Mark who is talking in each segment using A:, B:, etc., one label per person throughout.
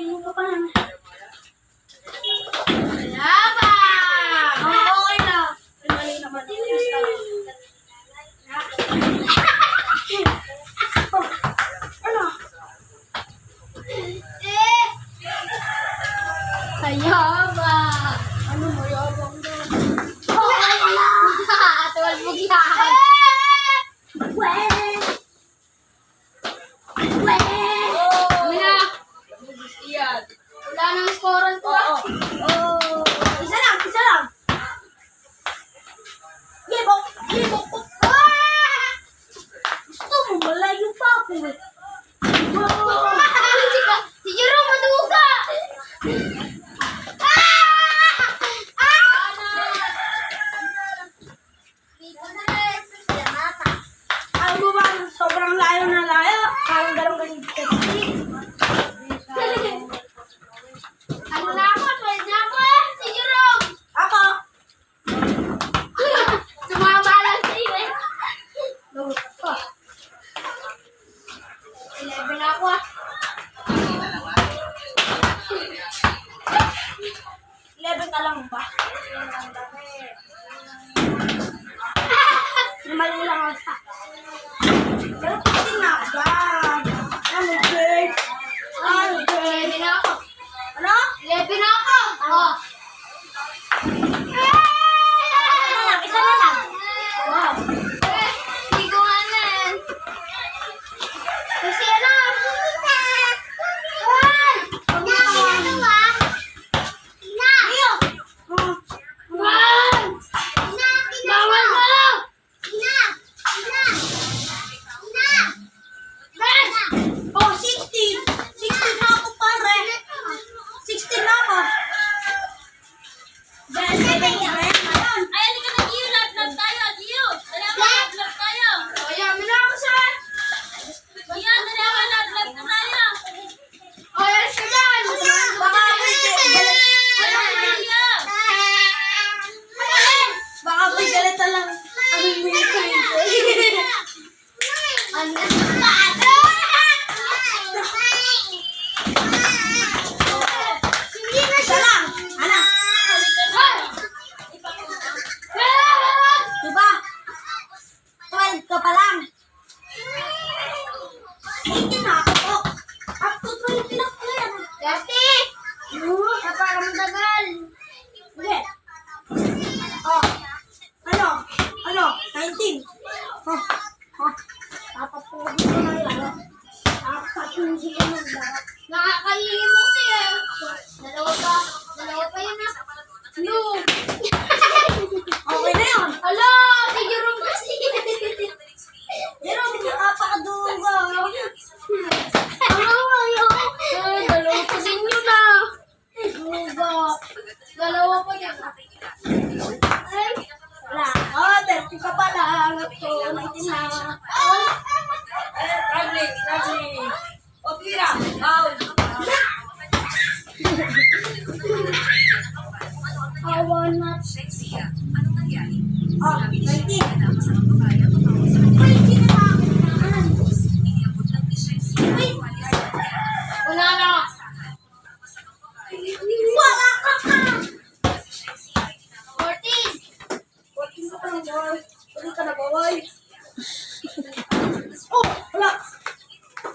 A: Tingin mo pa lang.
B: Laba!
A: Okay na. Mali naman. Ano?
B: Sayaba!
A: Ano mo yabang na?
B: Tuwal mo yan! Mina! Wala nang scorean ko ah!
A: Isa lang, isa lang. Libok, libok. Gusto mo, malayo pa ako eh.
B: Si Jerome maduga!
A: Alam mo ba, sobrang layo na layo. Parang galong galing kasi.
B: Ano na ako? 12 na ako eh! Si Jerome!
A: Ako.
B: Sumama lang sa iyo eh!
A: Lugod ako.
B: 11 na ako ah!
A: 11 ka lang ba? Mali lang ako sa. Pero pati na ba? Ano, girl? Ano, girl?
B: 11 na ako!
A: Ano?
B: 11 na ako! Oh!
A: Isa na lang. Wow.
B: Hindi ko nga na yan. Kasi ano?
A: Iyo.
B: Bawal mo!
A: Oh, 16. 16 na ako, pare. 16 na ako. Dahil sa ayun.
C: Ay, hindi ka na, Gio. Love tayo, Gio. Dalawa, love tayo.
B: Kaya mo na ako sa...
C: Gio, dalawa, love tayo.
B: O, yes ka dyan!
A: Baka ako'y galit.
C: Gio.
A: Baka ako'y galit na lang. Ano yung minute.
B: Ano?
A: Isa lang. Anak. Diba? 12 ka pa lang. 18 na ako. Up to 20 na ako yan.
B: Dati! Napakamdagal!
A: Hindi. Oh. Ano? Ano? 19. Oh. Oh. Dapat po dito na lang. Dapat yung siya ng dapat.
B: Nakakahiling mo siya. Dalawa pa yun ah. No!
A: Okay na yun.
B: Ala! Si Jerome kasi!
A: Pero hindi napakaduga.
B: Ano kayo? Dalawa pa din yun ah. Duga. Dalawa pa yun. Ay!
A: Wala. Oh, 30 ka pa lang. At so, 19 na. Traveling. O, tira. Out.
B: Awa na.
A: Oh, 19.
B: Wala na.
A: Wala ka ka.
B: 14.
A: 14 ka pa lang, boy. Tuloy ka na, boy. Oh, wala.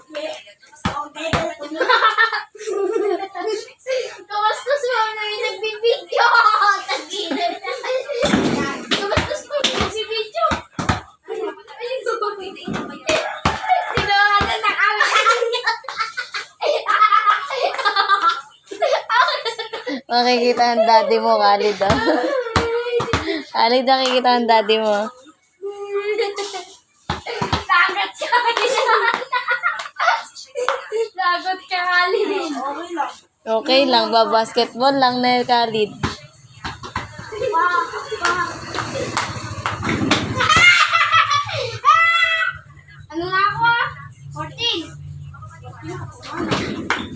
A: Okay.
B: Kamastos mo na yung nagbibideo. Tagilid. Kamastos mo yung nagbibideo. Tinawanan na kami.
D: Makikita ang daddy mo, Khalid, ah. Khalid, nakikita ang daddy mo.
B: Lagot ka. Lagot ka, Khalid.
A: Okay lang.
D: Okay lang ba? Basketball lang na, Khalid.
A: Wow.